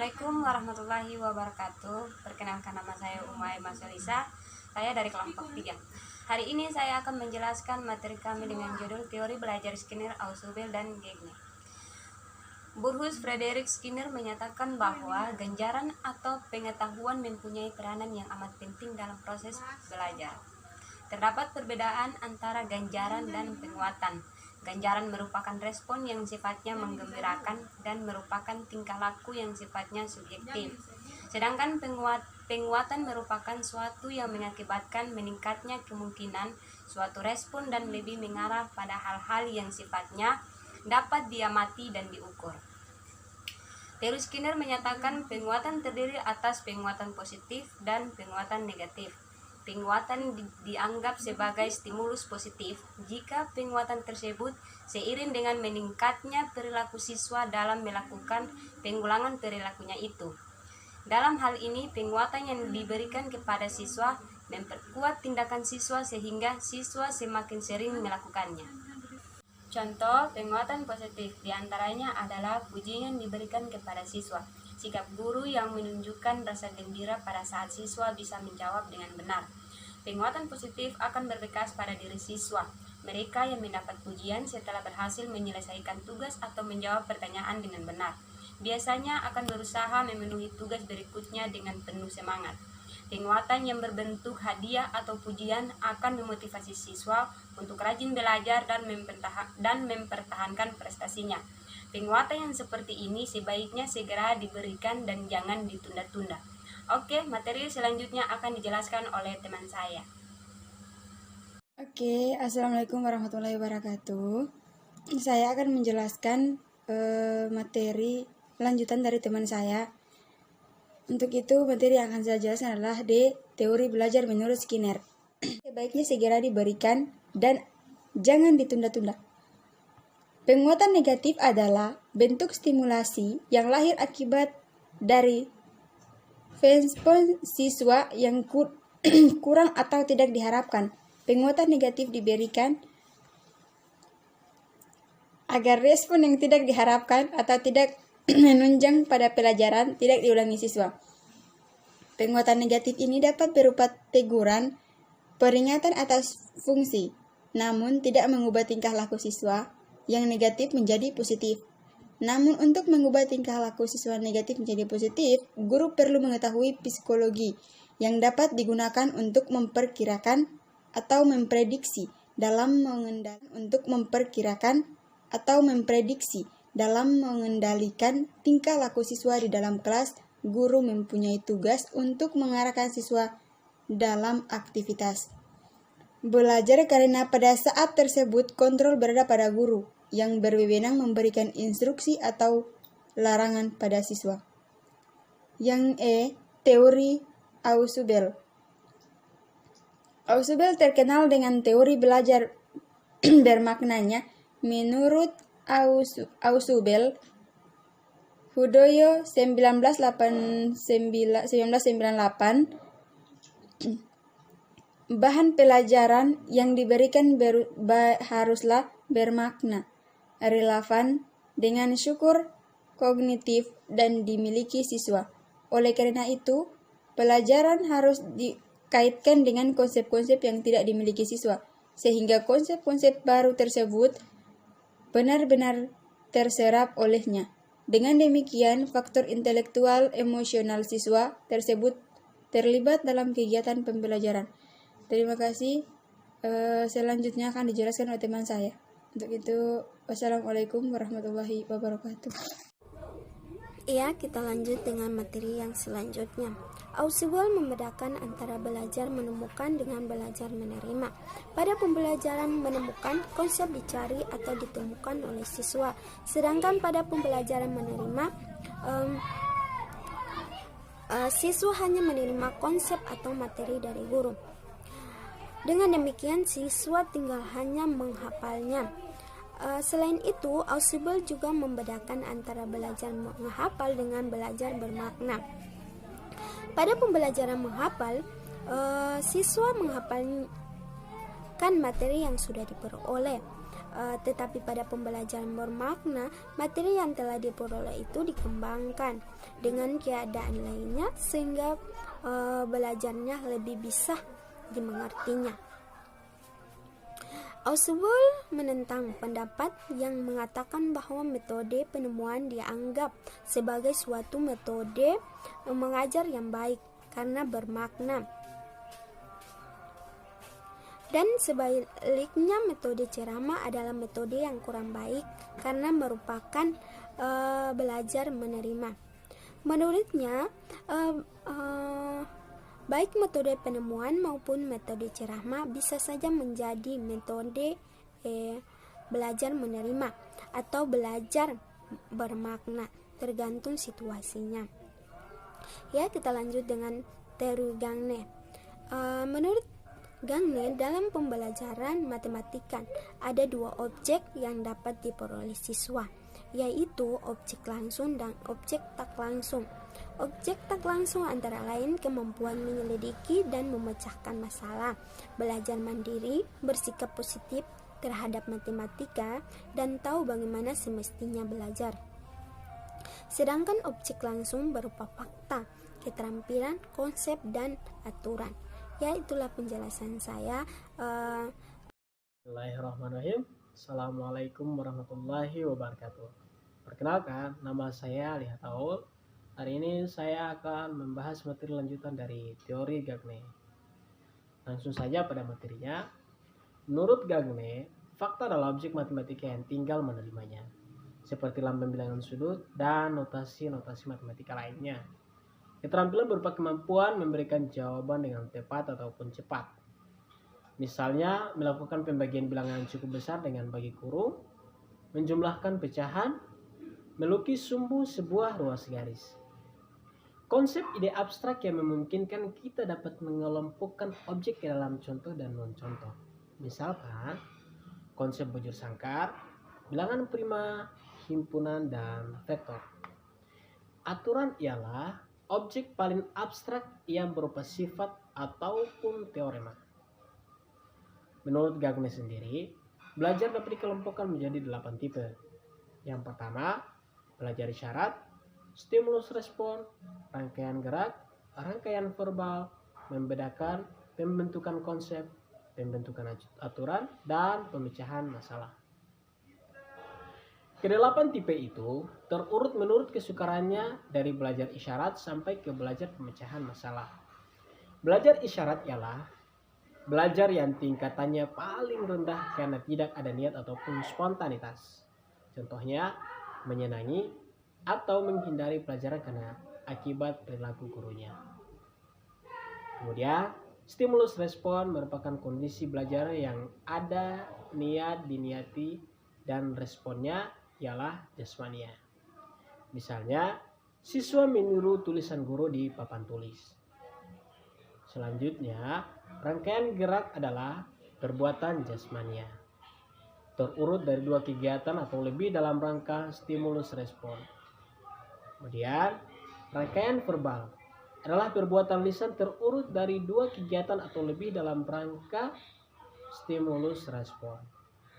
Assalamualaikum warahmatullahi wabarakatuh. Perkenalkan, nama saya Umay Masolisa. Saya dari kelompok 3. Hari ini saya akan menjelaskan materi kami dengan judul Teori Belajar Skinner, Ausubel, dan Gagne. Burrhus Frederick Skinner menyatakan bahwa ganjaran atau pengetahuan mempunyai peranan yang amat penting dalam proses belajar. Terdapat perbedaan antara ganjaran dan penguatan. Ganjaran merupakan respon yang sifatnya menggembirakan dan merupakan tingkah laku yang sifatnya subjektif. Sedangkan penguatan merupakan suatu yang mengakibatkan meningkatnya kemungkinan suatu respon dan lebih mengarah pada hal-hal yang sifatnya dapat diamati dan diukur. Teori Skinner menyatakan penguatan terdiri atas penguatan positif dan penguatan negatif. Penguatan dianggap sebagai stimulus positif jika penguatan tersebut seiring dengan meningkatnya perilaku siswa dalam melakukan pengulangan perilakunya itu. Dalam hal ini, penguatan yang diberikan kepada siswa memperkuat tindakan siswa sehingga siswa semakin sering melakukannya. Contoh penguatan positif diantaranya adalah pujian yang diberikan kepada siswa. Sikap guru yang menunjukkan rasa gembira pada saat siswa bisa menjawab dengan benar. Penguatan positif akan berbekas pada diri siswa. Mereka yang mendapat pujian setelah berhasil menyelesaikan tugas atau menjawab pertanyaan dengan benar, biasanya akan berusaha memenuhi tugas berikutnya dengan penuh semangat. Penguatan yang berbentuk hadiah atau pujian akan memotivasi siswa untuk rajin belajar dan mempertahankan prestasinya. Penguatan yang seperti ini sebaiknya segera diberikan dan jangan ditunda-tunda. Oke, materi selanjutnya akan dijelaskan oleh teman saya. Oke, Assalamualaikum warahmatullahi wabarakatuh. Saya akan menjelaskan materi lanjutan dari teman saya. Untuk itu, materi yang akan saya jelaskan adalah teori belajar menurut Skinner. Sebaiknya segera diberikan dan jangan ditunda-tunda. Penguatan negatif adalah bentuk stimulasi yang lahir akibat dari respon siswa yang kurang atau tidak diharapkan. Penguatan negatif diberikan agar respon yang tidak diharapkan atau tidak menunjang pada pelajaran tidak diulangi siswa. Penguatan negatif ini dapat berupa teguran, peringatan atas fungsi, namun tidak mengubah tingkah laku siswa yang negatif menjadi positif. Namun untuk mengubah tingkah laku siswa negatif menjadi positif, guru perlu mengetahui psikologi yang dapat digunakan untuk memperkirakan atau memprediksi dalam mengendalikan tingkah laku siswa di dalam kelas. Guru mempunyai tugas untuk mengarahkan siswa dalam aktivitas belajar karena pada saat tersebut kontrol berada pada guru yang berwenang memberikan instruksi atau larangan pada siswa. Yang teori Ausubel. Ausubel terkenal dengan teori belajar bermaknanya. Menurut Ausubel, Hudoyo 1998, bahan pelajaran yang diberikan haruslah bermakna, relevan dengan syukur kognitif dan dimiliki siswa. Oleh karena itu, pelajaran harus dikaitkan dengan konsep-konsep yang tidak dimiliki siswa, sehingga konsep-konsep baru tersebut benar-benar terserap olehnya. Dengan demikian, faktor intelektual emosional siswa tersebut terlibat dalam kegiatan pembelajaran. Terima kasih. Selanjutnya akan dijelaskan oleh teman saya. Untuk itu, wassalamualaikum warahmatullahi wabarakatuh. Iya, kita lanjut dengan materi yang selanjutnya. Ausubel membedakan antara belajar menemukan dengan belajar menerima. Pada pembelajaran menemukan, konsep dicari atau ditemukan oleh siswa. Sedangkan pada pembelajaran menerima, siswa hanya menerima konsep atau materi dari guru. Dengan demikian, siswa tinggal hanya menghafalnya. Selain itu, Ausubel juga membedakan antara belajar menghafal dengan belajar bermakna. Pada pembelajaran menghafal, siswa menghafalkan materi yang sudah diperoleh. tetapi pada pembelajaran bermakna, materi yang telah diperoleh itu dikembangkan dengan keadaan lainnya sehingga belajarnya lebih bisa dimengertinya. Ausubel menentang pendapat yang mengatakan bahwa metode penemuan dianggap sebagai suatu metode mengajar yang baik karena bermakna. Dan sebaliknya metode ceramah adalah metode yang kurang baik karena merupakan belajar menerima. Menurutnya, baik metode penemuan maupun metode ceramah bisa saja menjadi metode belajar menerima atau belajar bermakna, tergantung situasinya. Ya, kita lanjut dengan teori Gagne. Menurut Gagne, dalam pembelajaran matematika ada dua objek yang dapat diperoleh siswa, yaitu objek langsung dan objek tak langsung. Objek tak langsung antara lain kemampuan menyelidiki dan memecahkan masalah, belajar mandiri, bersikap positif terhadap matematika, dan tahu bagaimana semestinya belajar. Sedangkan objek langsung berupa fakta, keterampilan, konsep, dan aturan. Ya, itulah penjelasan saya. Bismillahirrahmanirrahim. Assalamualaikum warahmatullahi wabarakatuh. Perkenalkan, nama saya Ali Hataul. Hari ini saya akan membahas materi lanjutan dari teori Gagne. Langsung saja pada materinya. Menurut Gagne, fakta adalah objek matematika yang tinggal menerimanya, seperti lambang bilangan sudut dan notasi-notasi matematika lainnya. Keterampilan berupa kemampuan memberikan jawaban dengan tepat ataupun cepat. Misalnya, melakukan pembagian bilangan cukup besar dengan bagi kurung, menjumlahkan pecahan, melukis sumbu sebuah ruas garis. Konsep ide abstrak yang memungkinkan kita dapat mengelompokkan objek ke dalam contoh dan non-contoh. Misalkan, konsep bujur sangkar, bilangan prima, himpunan, dan vektor. Aturan ialah objek paling abstrak yang berupa sifat ataupun teorema. Menurut Gagne sendiri, belajar dapat dikelompokkan menjadi 8 tipe. Yang pertama, belajar isyarat, stimulus respon, rangkaian gerak, rangkaian verbal, membedakan, pembentukan konsep, pembentukan aturan, dan pemecahan masalah. Kedelapan tipe itu terurut menurut kesukarannya dari belajar isyarat sampai ke belajar pemecahan masalah. Belajar isyarat ialah belajar yang tingkatannya paling rendah karena tidak ada niat ataupun spontanitas. Contohnya, menyenangi atau menghindari pelajaran karena akibat perilaku gurunya. Kemudian, stimulus respon merupakan kondisi belajar yang ada niat diniati dan responnya ialah jasmania. Misalnya, siswa meniru tulisan guru di papan tulis. Selanjutnya, rangkaian gerak adalah perbuatan jasmania, terurut dari 2 kegiatan atau lebih dalam rangka stimulus respon. Kemudian, rangkaian verbal adalah perbuatan lisan terurut dari 2 kegiatan atau lebih dalam rangka stimulus respon.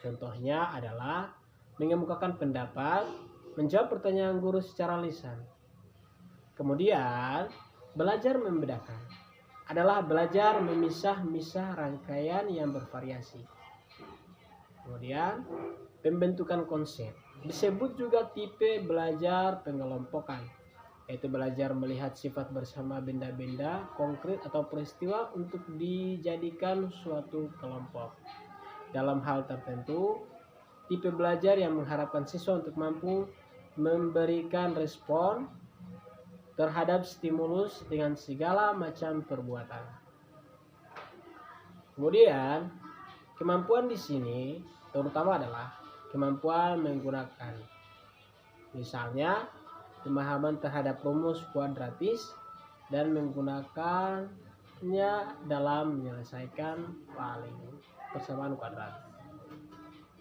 Contohnya adalah mengemukakan pendapat, menjawab pertanyaan guru secara lisan. Kemudian, belajar membedakan adalah belajar memisah-misah rangkaian yang bervariasi. Kemudian, pembentukan konsep disebut juga tipe belajar pengelompokan, yaitu belajar melihat sifat bersama benda-benda konkret atau peristiwa untuk dijadikan suatu kelompok. Dalam hal tertentu, tipe belajar yang mengharapkan siswa untuk mampu memberikan respon terhadap stimulus dengan segala macam perbuatan. Kemudian, kemampuan di sini terutama adalah kemampuan menggunakan, misalnya pemahaman terhadap rumus kuadratis dan menggunakannya dalam menyelesaikan persamaan kuadrat.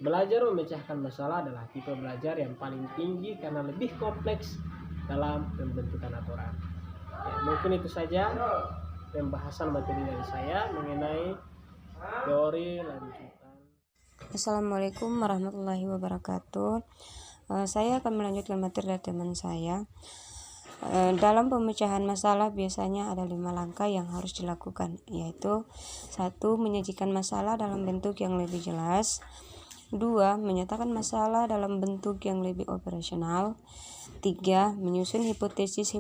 Belajar memecahkan masalah adalah tipe belajar yang paling tinggi karena lebih kompleks dalam pembentukan aturan. Ya, mungkin itu saja pembahasan materi dari saya mengenai teori lanjutan. Assalamualaikum warahmatullahi wabarakatuh. Saya akan melanjutkan materi dari teman saya. Dalam pemecahan masalah biasanya ada 5 langkah yang harus dilakukan, yaitu 1. Menyajikan masalah dalam bentuk yang lebih jelas. 2. Menyatakan masalah dalam bentuk yang lebih operasional. 3. Menyusun hipotesis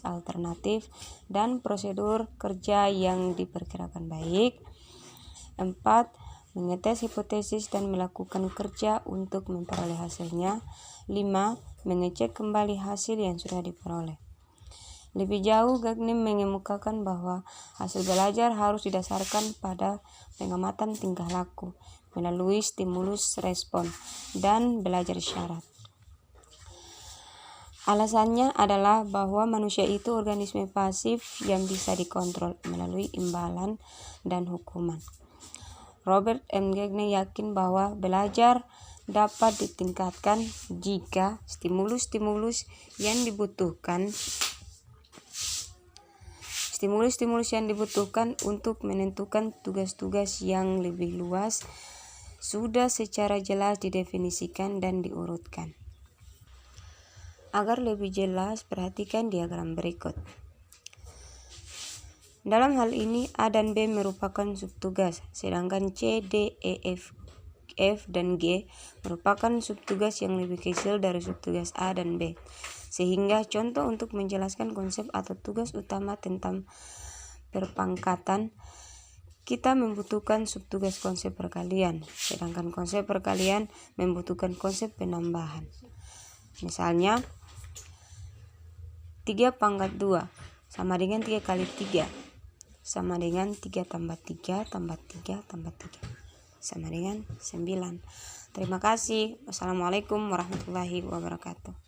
alternatif dan prosedur kerja yang diperkirakan baik. 4. Mengetes hipotesis dan melakukan kerja untuk memperoleh hasilnya. 5. Mengecek kembali hasil yang sudah diperoleh. Lebih jauh, Gagne mengemukakan bahwa hasil belajar harus didasarkan pada pengamatan tingkah laku melalui stimulus respon dan belajar syarat. Alasannya adalah bahwa manusia itu organisme pasif yang bisa dikontrol melalui imbalan dan hukuman. Robert M. Gagne yakin bahwa belajar dapat ditingkatkan jika stimulus-stimulus yang dibutuhkan untuk menentukan tugas-tugas yang lebih luas sudah secara jelas didefinisikan dan diurutkan. Agar lebih jelas, perhatikan diagram berikut. Dalam hal ini, A dan B merupakan subtugas, sedangkan C, D, E, F, dan G merupakan subtugas yang lebih kecil dari subtugas A dan B. Sehingga contoh untuk menjelaskan konsep atau tugas utama tentang perpangkatan, kita membutuhkan subtugas konsep perkalian, sedangkan konsep perkalian membutuhkan konsep penambahan. Misalnya, 3 pangkat 2 sama dengan 3 kali 3 sama dengan 3 tambah 3 tambah 3 tambah 3 sama dengan 9. Terima kasih. Wassalamualaikum warahmatullahi wabarakatuh.